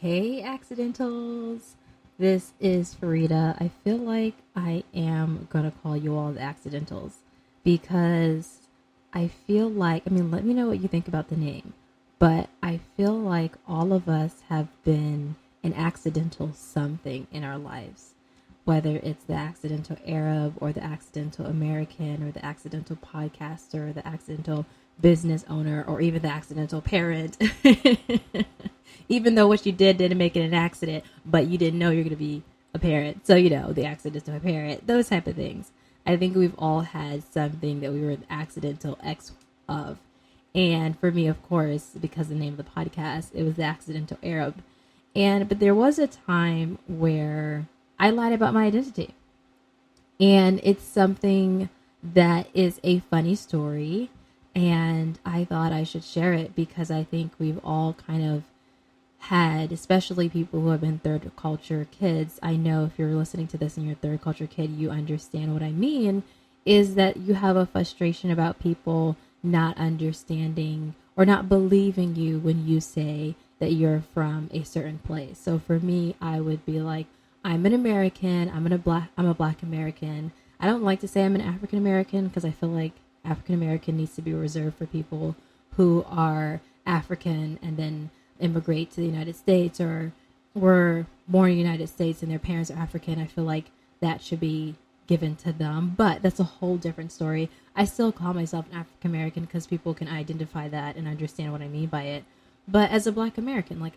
Hey, accidentals. This is Farida. I feel like I am going to call you all the accidentals because I feel like, let me know what you think about the name, but I feel like all of us have been an accidental something in our lives, whether it's the accidental Arab or the accidental American or the accidental podcaster or the accidental business owner or even the accidental parent. Even though what you didn't make it an accident, but you didn't know you're going to be a parent. So, the accidental parent, those type of things. I think we've all had something that we were the accidental ex of. And for me, of course, because the name of the podcast, it was the accidental Arab. But there was a time where I lied about my identity. And it's something that is a funny story. And I thought I should share it because I think we've all kind of had, especially people who have been third culture kids. I know if you're listening to this and you're a third culture kid, you understand what I mean, is that you have a frustration about people not understanding or not believing you when you say that you're from a certain place. So for me, I would be like, I'm an American, I'm a black American. I don't like to say I'm an African American because I feel like African American needs to be reserved for people who are African and then immigrate to the United States or were born in the United States and their parents are African. I feel like that should be given to them, but that's a whole different story. I still call myself an African American because people can identify that and understand what I mean by it. But as a black American,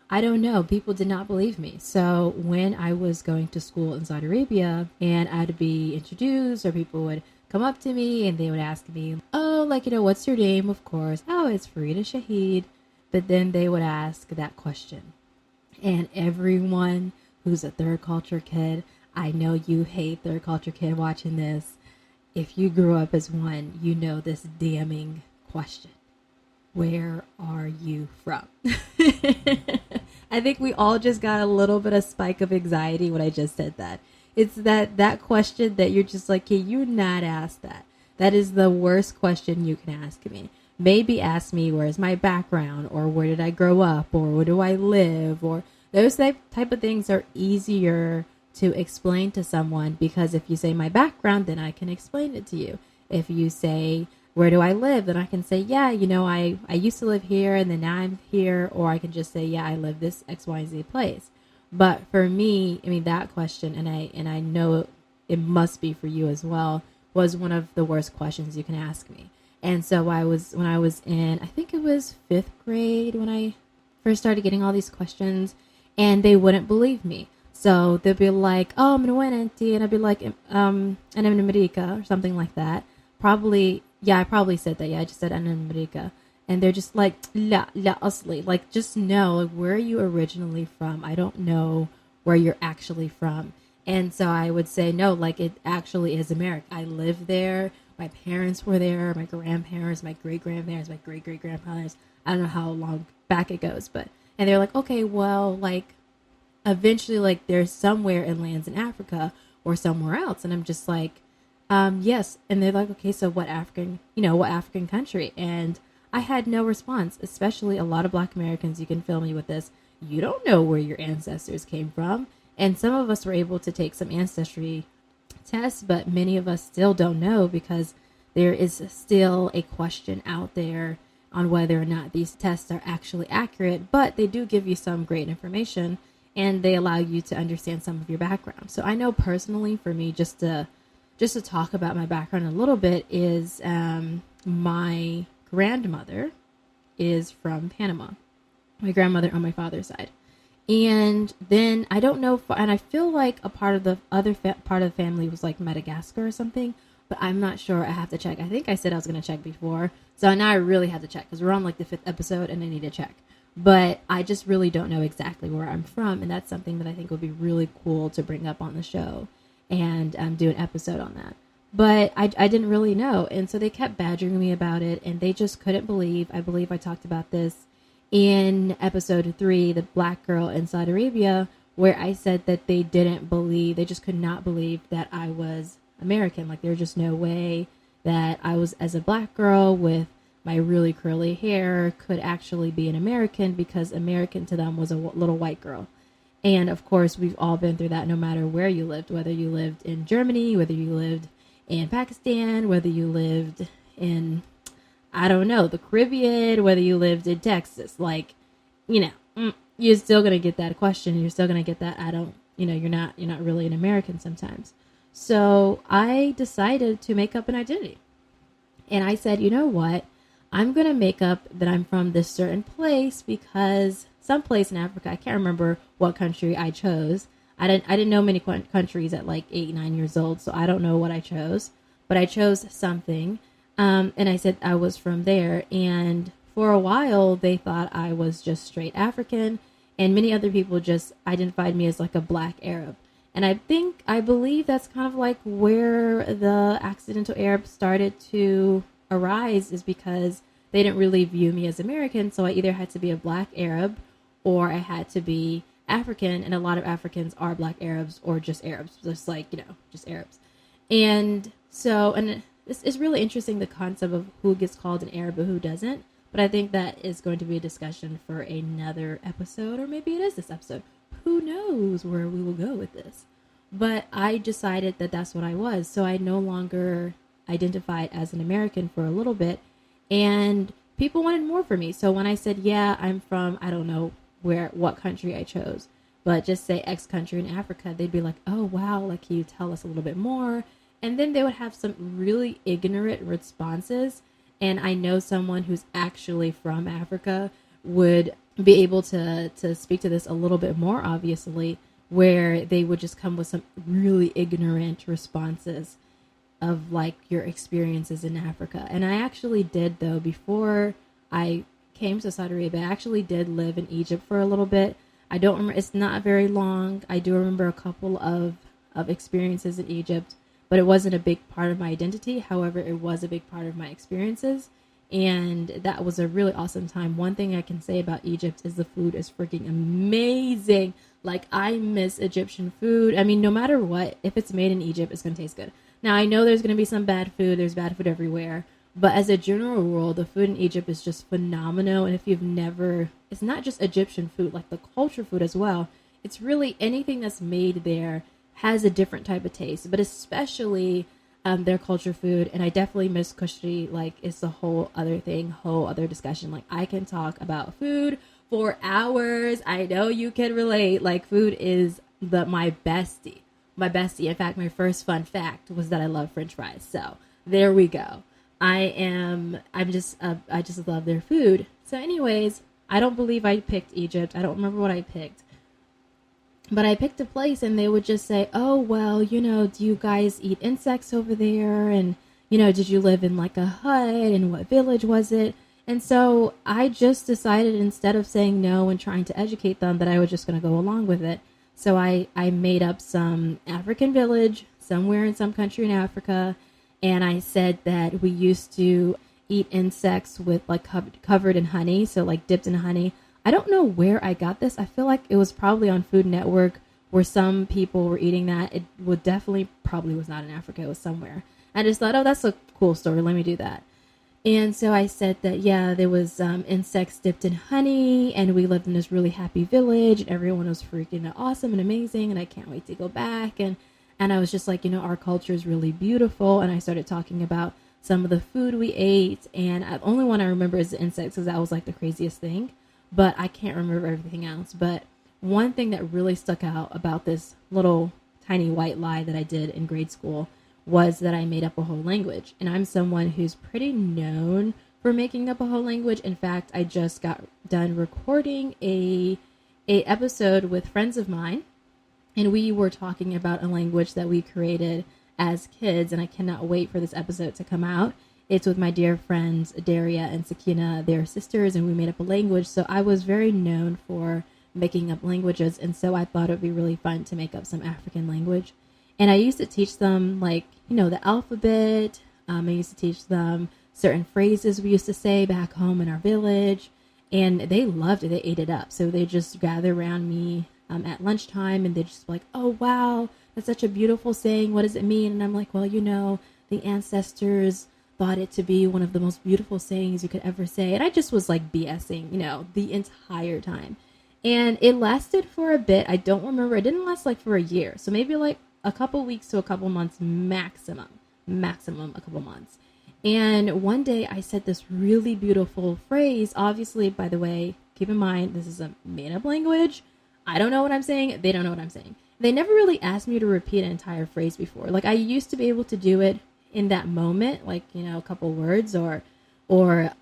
I don't know, people did not believe me. So when I was going to school in Saudi Arabia and I'd be introduced or people would come up to me and they would ask me, oh, what's your name? Of course. Oh, it's Fareedah Shahid. But then they would ask that question. And everyone who's a third culture kid, I know you hate third culture kid watching this. If you grew up as one, you know this damning question. Where are you from? I think we all just got a little bit of spike of anxiety when I just said that. It's that question that you're just like, hey, you not ask that. That is the worst question you can ask me. Maybe ask me, where's my background, or where did I grow up, or where do I live, or those type of things are easier to explain to someone because if you say my background, then I can explain it to you. If you say, where do I live, then I can say, yeah, I used to live here and then now I'm here, or I can just say, yeah, I live this X, Y, Z place. But for me, that question, and I know it must be for you as well, was one of the worst questions you can ask me. And so when I was in, I think it was 5th grade when I first started getting all these questions, and they wouldn't believe me. So they'd be like, oh, I'm going to auntie, and I'd be like, I'm in America or something like that. I probably said that. Yeah, I just said I'm in America. And they're just like, la asli. Like, just know, where are you originally from? I don't know where you're actually from. And so I would say, no, it actually is America. I live there. My parents were there, my grandparents, my great-grandparents, my great-great-grandparents. I don't know how long back it goes, and they're like, okay, well, eventually, there's somewhere it lands in Africa or somewhere else. And I'm just like, yes. And they're like, okay, so what African country? And I had no response, especially a lot of Black Americans. You can fill me with this. You don't know where your ancestors came from. And some of us were able to take some ancestry tests, but many of us still don't know because there is still a question out there on whether or not these tests are actually accurate, but they do give you some great information and they allow you to understand some of your background. So I know personally for me, just to talk about my background a little bit, is my grandmother is from Panama, my grandmother on my father's side. And then I don't know, and I feel like a part of the other part of the family was Madagascar or something, but I'm not sure. I have to check. I think I said I was going to check before. So now I really have to check because we're on the 5th episode and I need to check. But I just really don't know exactly where I'm from. And that's something that I think would be really cool to bring up on the show and do an episode on that. But I didn't really know. And so they kept badgering me about it and they just couldn't believe. I believe I talked about this in episode 3, the Black girl in Saudi Arabia, where I said that they just could not believe that I was American. There's just no way that I was, as a Black girl with my really curly hair could actually be an American, because American to them was a little white girl. And of course, we've all been through that no matter where you lived, whether you lived in Germany, whether you lived in Pakistan, whether you lived in, I don't know, the Caribbean, whether you lived in Texas. Like, you're still going to get that question. You're still going to get that, you're not really an American sometimes. So I decided to make up an identity. And I said, you know what? I'm going to make up that I'm from this certain place, because some place in Africa, I can't remember what country I chose. I didn't know many countries at like 8, 9 years old, so I don't know what I chose. But I chose something, and I said I was from there. And for a while, they thought I was just straight African, and many other people just identified me as like a black Arab. And I believe that's kind of like where the accidental Arab started to arise, is because they didn't really view me as American. So I either had to be a black Arab or I had to be African. And a lot of Africans are black Arabs or just Arabs, just Arabs. And so, and it's really interesting, the concept of who gets called an Arab and who doesn't. But I think that is going to be a discussion for another episode, or maybe it is this episode. Who knows where we will go with this? But I decided that that's what I was. So I no longer identified as an American for a little bit. And people wanted more from me. So when I said, yeah, I'm from, I don't know what country I chose, but just say X country in Africa, they'd be like, oh, wow, like, can you tell us a little bit more? And then they would have some really ignorant responses. And I know someone who's actually from Africa would be able to speak to this a little bit more obviously, where they would just come with some really ignorant responses of like your experiences in Africa. And I actually did, though, before I came to Saudi Arabia, I actually did live in Egypt for a little bit. I don't remember, it's not very long. I do remember a couple of experiences in Egypt, but it wasn't a big part of my identity. However, it was a big part of my experiences. And that was a really awesome time. One thing I can say about Egypt is the food is freaking amazing. Like, I miss Egyptian food. I mean, no matter what, if it's made in Egypt, it's going to taste good. Now, I know there's going to be some bad food. There's bad food everywhere. But as a general rule, the food in Egypt is just phenomenal. And if you've never, it's not just Egyptian food, like the culture food as well. It's really anything that's made there has a different type of taste, but especially their culture food. And I definitely miss kushri. Like, it's a whole other thing, whole other discussion. Like, I can talk about food for hours. I know you can relate. Like, food is my bestie. In fact, my first fun fact was that I love French fries. So there we go. I just love their food. So anyways, I don't believe I picked Egypt. I don't remember what I picked. But I picked a place, and they would just say, oh, well, do you guys eat insects over there? And, did you live in like a hut? And what village was it? And so I just decided, instead of saying no and trying to educate them, that I was just going to go along with it. So I made up some African village somewhere in some country in Africa. And I said that we used to eat insects with like covered in honey. So like dipped in honey. I don't know where I got this. I feel like it was probably on Food Network where some people were eating that. It would probably was not in Africa. It was somewhere. I just thought, oh, that's a cool story. Let me do that. And so I said that, yeah, there was insects dipped in honey, and we lived in this really happy village, and everyone was freaking awesome and amazing, and I can't wait to go back. And I was just like, our culture is really beautiful. And I started talking about some of the food we ate. And the only one I remember is the insects, because that was like the craziest thing. But I can't remember everything else. But one thing that really stuck out about this little tiny white lie that I did in grade school was that I made up a whole language. And I'm someone who's pretty known for making up a whole language. In fact, I just got done recording a episode with friends of mine. And we were talking about a language that we created as kids. And I cannot wait for this episode to come out. It's with my dear friends, Daria and Sakina. They're sisters, and we made up a language. So I was very known for making up languages. And so I thought it would be really fun to make up some African language. And I used to teach them, like, the alphabet. I used to teach them certain phrases we used to say back home in our village. And they loved it. They ate it up. So they just gather around me at lunchtime, and they just be like, oh, wow, that's such a beautiful saying. What does it mean? And I'm like, well, the ancestors thought it to be one of the most beautiful sayings you could ever say. And I just was like BSing, the entire time. And it lasted for a bit. I don't remember. It didn't last like for a year. So maybe like a couple weeks to a couple months maximum a couple months. And one day I said this really beautiful phrase. Obviously, by the way, keep in mind, this is a made up language. I don't know what I'm saying. They don't know what I'm saying. They never really asked me to repeat an entire phrase before. Like I used to be able to do it in that moment, like, a couple words or a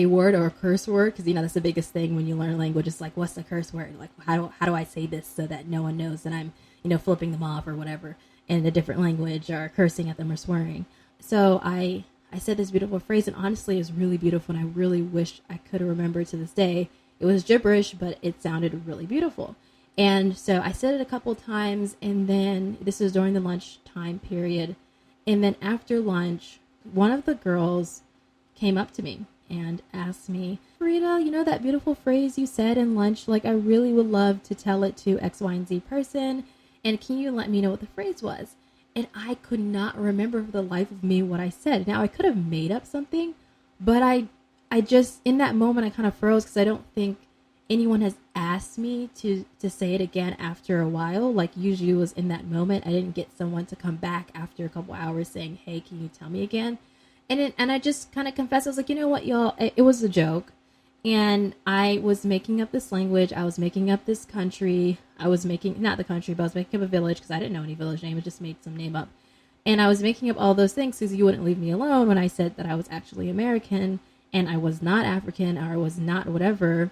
word or a curse word. Cause that's the biggest thing when you learn a language. It's like, what's the curse word? Like, how do I say this so that no one knows that I'm, flipping them off or whatever in a different language or cursing at them or swearing. So I said this beautiful phrase, and honestly, it was really beautiful. And I really wish I could have remembered to this day. It was gibberish, but it sounded really beautiful. And so I said it a couple times, and then this was during the lunchtime period. And then after lunch, one of the girls came up to me and asked me, Fareedah, that beautiful phrase you said in lunch, like I really would love to tell it to X, Y, and Z person. And can you let me know what the phrase was? And I could not remember for the life of me what I said. Now I could have made up something, but I just, in that moment, I kind of froze because I don't think anyone has asked me to say it again after a while. Like usually it was in that moment. I didn't get someone to come back after a couple hours saying, hey, can you tell me again? And I just kind of confessed. I was like, you know what, y'all, it was a joke. And I was making up this language. I was making up this country. I was making, not the country, but I was making up a village because I didn't know any village name. I just made some name up. And I was making up all those things because you wouldn't leave me alone when I said that I was actually American and I was not African or I was not whatever.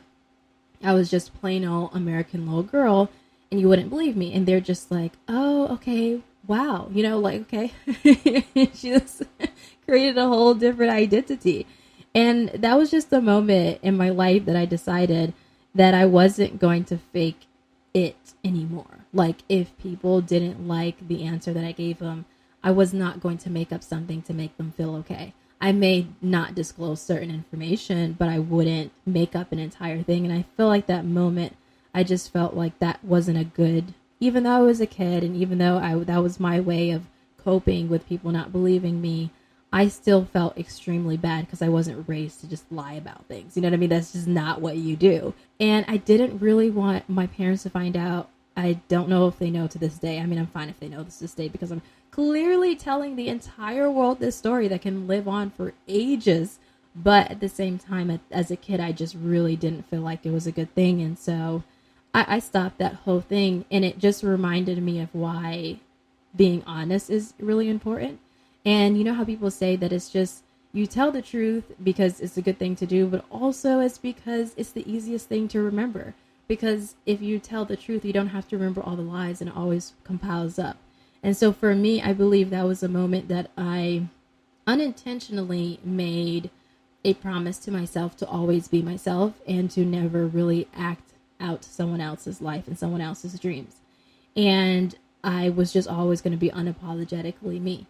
I was just plain old American little girl, and you wouldn't believe me. And they're just like, oh, okay, wow. Okay. She just created a whole different identity. And that was just the moment in my life that I decided that I wasn't going to fake it anymore. Like if people didn't like the answer that I gave them, I was not going to make up something to make them feel okay. I may not disclose certain information, but I wouldn't make up an entire thing. And I feel like that moment, I just felt like that wasn't a good, even though I was a kid and even though that was my way of coping with people not believing me, I still felt extremely bad because I wasn't raised to just lie about things. You know what I mean? That's just not what you do. And I didn't really want my parents to find out. I don't know if they know to this day. I mean, I'm fine if they know this day because I'm clearly telling the entire world this story that can live on for ages. But at the same time, as a kid, I just really didn't feel like it was a good thing. And so I stopped that whole thing. And it just reminded me of why being honest is really important. And you know how people say that it's just, you tell the truth because it's a good thing to do, but also it's because it's the easiest thing to remember. Because if you tell the truth, you don't have to remember all the lies and it always compiles up. And so for me, I believe that was a moment that I unintentionally made a promise to myself to always be myself and to never really act out someone else's life and someone else's dreams. And I was just always going to be unapologetically me.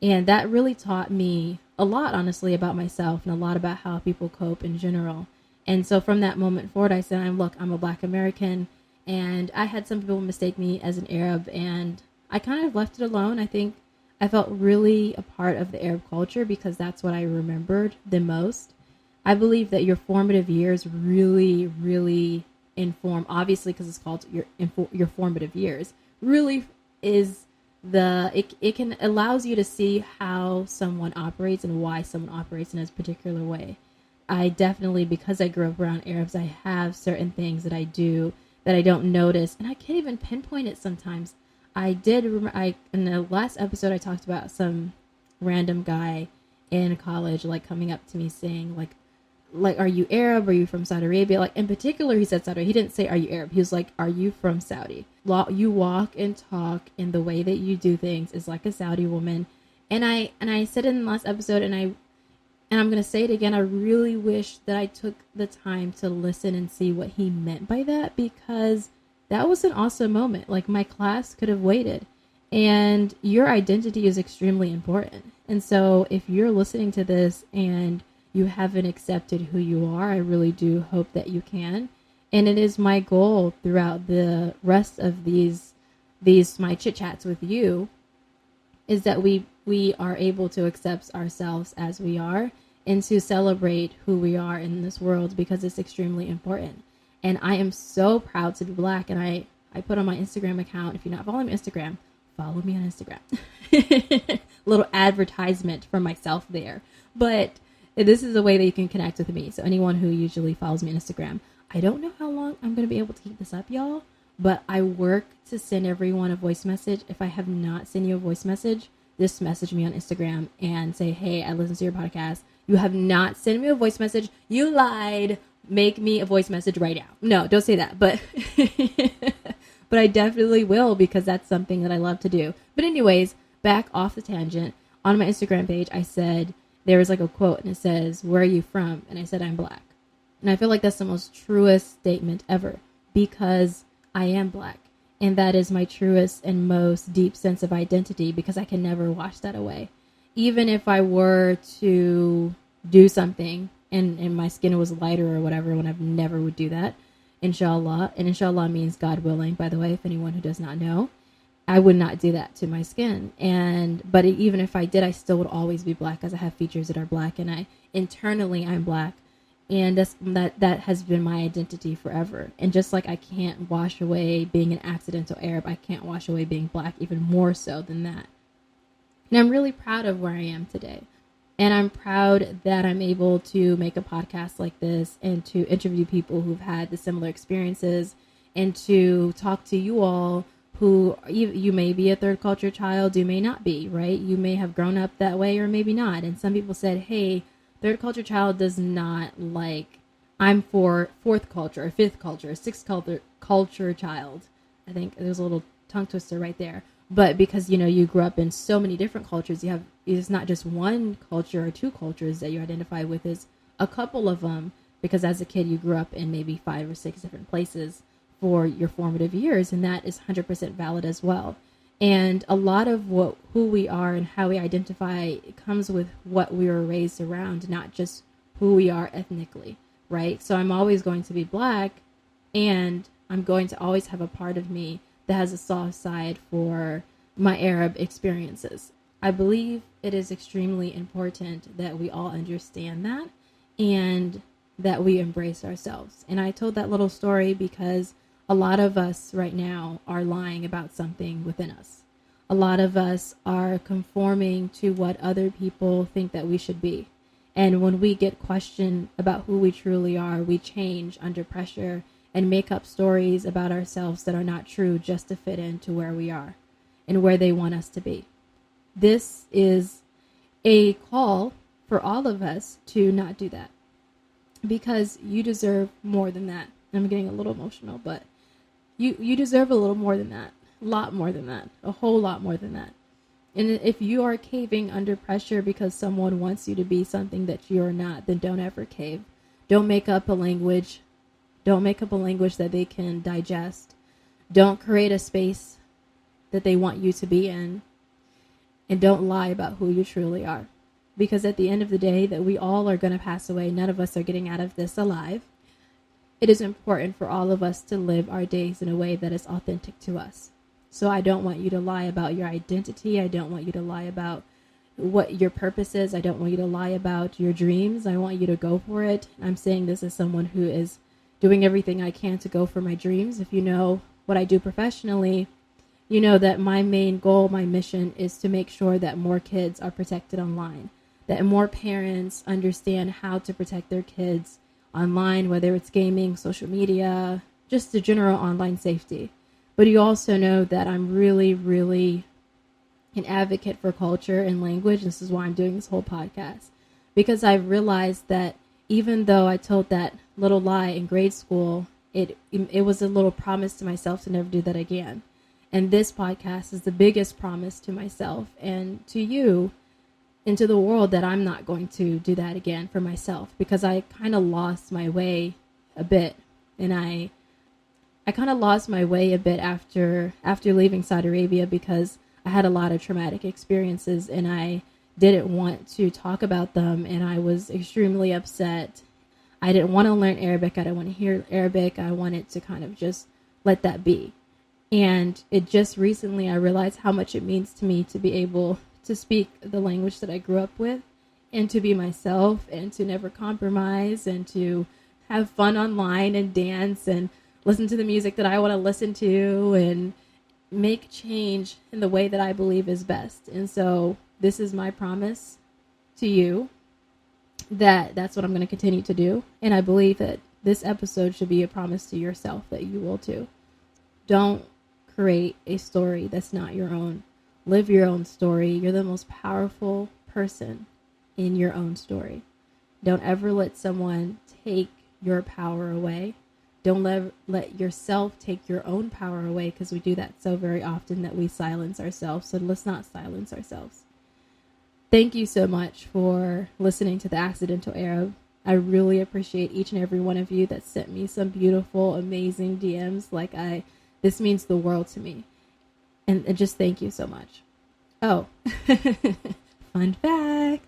And that really taught me a lot, honestly, about myself and a lot about how people cope in general. And so from that moment forward, I said, I'm a Black American. And I had some people mistake me as an Arab. And I kind of left it alone. I think I felt really a part of the Arab culture because that's what I remembered the most. I believe that your formative years really, really inform, obviously, because it's called your formative years, really is it can allows you to see how someone operates and why someone operates in a particular way. I definitely, because I grew up around Arabs, I have certain things that I do that I don't notice, and I can't even pinpoint it sometimes. I did in the last episode I talked about some random guy in college like coming up to me saying like are you Arab? Are you from Saudi Arabia? Like in particular, he said Saudi. He didn't say, are you Arab? He was like, are you from Saudi? You walk and talk in the way that you do things is like a Saudi woman. And I said in the last episode, and I'm going to say it again. I really wish that I took the time to listen and see what he meant by that, because that was an awesome moment. Like my class could have waited, and your identity is extremely important. And so if you're listening to this and you haven't accepted who you are, I really do hope that you can. And it is my goal throughout the rest of these my chit chats with you is that we we are able to accept ourselves as we are and to celebrate who we are in this world, because it's extremely important. And I am so proud to be Black. And I put on my Instagram account, if you're not following me on Instagram, follow me on Instagram. Little advertisement for myself there. But this is a way that you can connect with me. So anyone who usually follows me on Instagram, I don't know how long I'm going to be able to keep this up, y'all, but I work to send everyone a voice message. If I have not sent you a voice message, just message me on Instagram and say, hey, I listened to your podcast. You have not sent me a voice message. You lied. Make me a voice message right now. No, don't say that. But but I definitely will, because that's something that I love to do. But anyways, back off the tangent. On my Instagram page, I said, there was like a quote and it says, where are you from? And I said, I'm Black. And I feel like that's the most truest statement ever, because I am Black. And that is my truest and most deep sense of identity, because I can never wash that away. Even if I were to do something and my skin was lighter or whatever, when I never would do that, inshallah. And inshallah means God willing, by the way, if anyone who does not know. I would not do that to my skin. But even if I did, I still would always be Black, as I have features that are Black, and internally I'm Black. And that has been my identity forever. And just like I can't wash away being an accidental Arab, I can't wash away being Black, even more so than that. And I'm really proud of where I am today. And I'm proud that I'm able to make a podcast like this and to interview people who've had the similar experiences, and to talk to you all who you may be a third culture child, you may not be, right? You may have grown up that way or maybe not. And some people said, hey, third culture child does not like, I'm for fourth culture, or fifth culture, sixth culture child. I think there's a little tongue twister right there. But because, you grew up in so many different cultures, it's not just one culture or two cultures that you identify with, is a couple of them, because as a kid you grew up in maybe 5 or 6 different places for your formative years, and that is 100% valid as well. And a lot of who we are and how we identify comes with what we were raised around, not just who we are ethnically, right? So I'm always going to be Black, and I'm going to always have a part of me that has a soft side for my Arab experiences. I believe it is extremely important that we all understand that, and that we embrace ourselves. And I told that little story because a lot of us right now are lying about something within us. A lot of us are conforming to what other people think that we should be. And when we get questioned about who we truly are, we change under pressure and make up stories about ourselves that are not true just to fit into where we are and where they want us to be. This is a call for all of us to not do that, because you deserve more than that. I'm getting a little emotional, but you deserve a little more than that, a lot more than that, a whole lot more than that. And if you are caving under pressure because someone wants you to be something that you're not, then don't ever cave. Don't make up a language. Don't make up a language that they can digest. Don't create a space that they want you to be in. And don't lie about who you truly are. Because at the end of the day, that we all are going to pass away. None of us are getting out of this alive. It is important for all of us to live our days in a way that is authentic to us. So I don't want you to lie about your identity. I don't want you to lie about what your purpose is. I don't want you to lie about your dreams. I want you to go for it. I'm saying this as someone who is doing everything I can to go for my dreams. If you know what I do professionally, you know that my main goal, my mission, is to make sure that more kids are protected online, that more parents understand how to protect their kids online, whether it's gaming, social media, just the general online safety. But you also know that I'm really, really an advocate for culture and language. This is why I'm doing this whole podcast, because I've realized that even though I told that little lie in grade school, it was a little promise to myself to never do that again. And this podcast is the biggest promise to myself and to you and to the world that I'm not going to do that again for myself, because I kind of lost my way a bit. And I kind of lost my way a bit after leaving Saudi Arabia, because I had a lot of traumatic experiences and I didn't want to talk about them. And I was extremely upset. I didn't want to learn Arabic. I didn't want to hear Arabic. I wanted to kind of just let that be. And it just recently, I realized how much it means to me to be able to speak the language that I grew up with and to be myself and to never compromise and to have fun online and dance and listen to the music that I want to listen to and make change in the way that I believe is best. And so this is my promise to you that that's what I'm going to continue to do. And I believe that this episode should be a promise to yourself that you will too. Don't create a story that's not your own. Live your own story. You're the most powerful person in your own story. Don't ever let someone take your power away. Don't let yourself take your own power away, because we do that so very often that we silence ourselves. So let's not silence ourselves. Thank you so much for listening to The Accidental Arab. I really appreciate each and every one of you that sent me some beautiful, amazing DMs. This means the world to me. And just thank you so much. Oh, fun fact.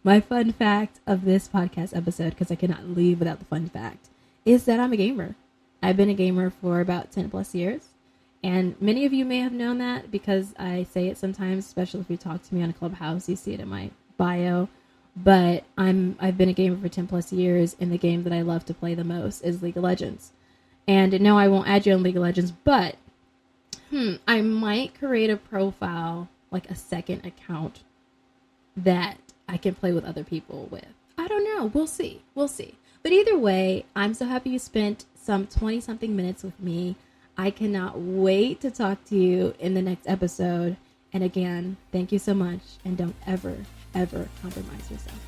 My fun fact of this podcast episode, because I cannot leave without the fun fact, is that I'm a gamer. I've been a gamer for about 10 plus years. And many of you may have known that because I say it sometimes, especially if you talk to me on a Clubhouse, you see it in my bio. But I've been a gamer for 10 plus years, and the game that I love to play the most is League of Legends. And no, I won't add you on League of Legends, but I might create a profile, like a second account that I can play with other people with. I don't know. We'll see. But either way, I'm so happy you spent some 20 something minutes with me. I cannot wait to talk to you in the next episode. And again, thank you so much. And don't ever, ever compromise yourself.